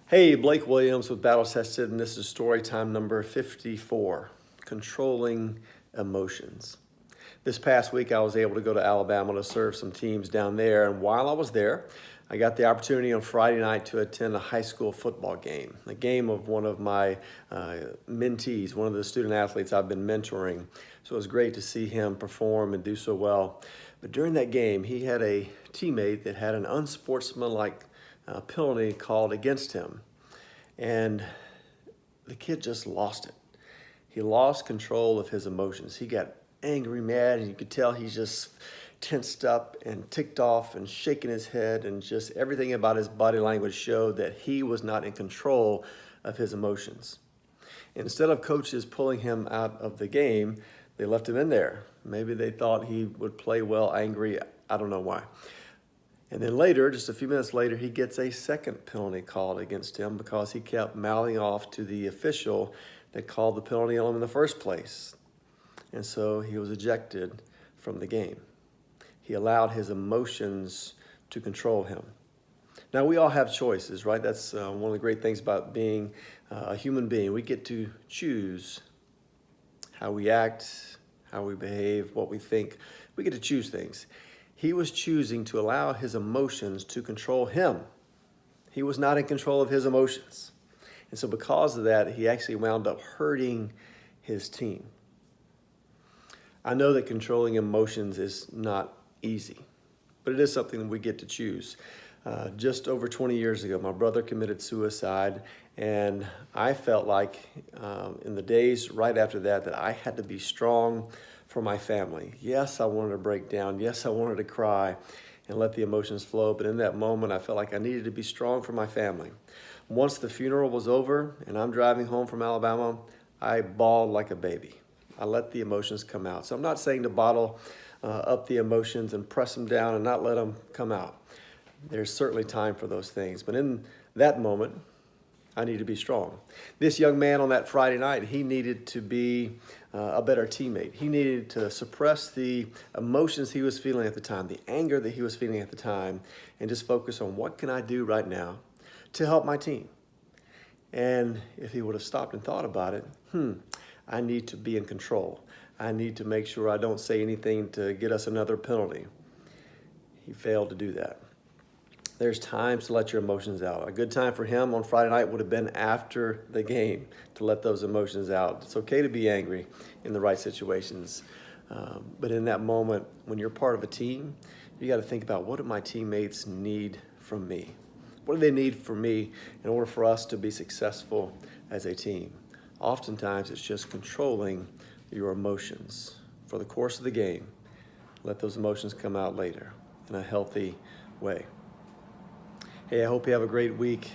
Hey, Blake Williams with Battle Tested, and this is story time number 54, Controlling Emotions. This past week, I was able to go to Alabama to serve some teams down there, and while I was there, I got the opportunity on Friday night to attend a high school football game, a game of one of my mentees, one of the student athletes I've been mentoring. So it was great to see him perform and do so well. But during that game, he had a teammate that had an unsportsmanlike penalty called against him. And the kid just lost it. He lost control of his emotions. He got angry, mad, and you could tell he's just tensed up and ticked off and shaking his head, and just everything about his body language showed that he was not in control of his emotions. Instead of coaches pulling him out of the game, they left him in there. Maybe they thought he would play well angry. I don't know why. And then later, just a few minutes later, he gets a second penalty called against him because he kept mouthing off to the official that called the penalty on him in the first place. And so he was ejected from the game. He allowed his emotions to control him. Now, we all have choices, right? That's one of the great things about being a human being. We get to choose how we act, how we behave, what we think. We get to choose things. He was choosing to allow his emotions to control him. He was not in control of his emotions. And so because of that, he actually wound up hurting his team. I know that controlling emotions is not easy, but it is something that we get to choose. Just over 20 years ago, my brother committed suicide, and I felt like in the days right after that I had to be strong for my family. Yes, I wanted to break down. Yes, I wanted to cry and let the emotions flow, but in that moment, I felt like I needed to be strong for my family. Once the funeral was over and I'm driving home from Alabama, I bawled like a baby. I let the emotions come out. So I'm not saying to bottle up the emotions and press them down and not let them come out. There's certainly time for those things. But in that moment, I need to be strong. This young man on that Friday night, he needed to be a better teammate. He needed to suppress the emotions he was feeling at the time, the anger that he was feeling at the time, and just focus on what can I do right now to help my team. And if he would have stopped and thought about it, I need to be in control. I need to make sure I don't say anything to get us another penalty. He failed to do that. There's times to let your emotions out. A good time for him on Friday night would have been after the game to let those emotions out. It's okay to be angry in the right situations. But in that moment, when you're part of a team, you got to think about, what do my teammates need from me? What do they need from me in order for us to be successful as a team? Oftentimes, it's just controlling your emotions for the course of the game. Let those emotions come out later in a healthy way. Hey, I hope you have a great week.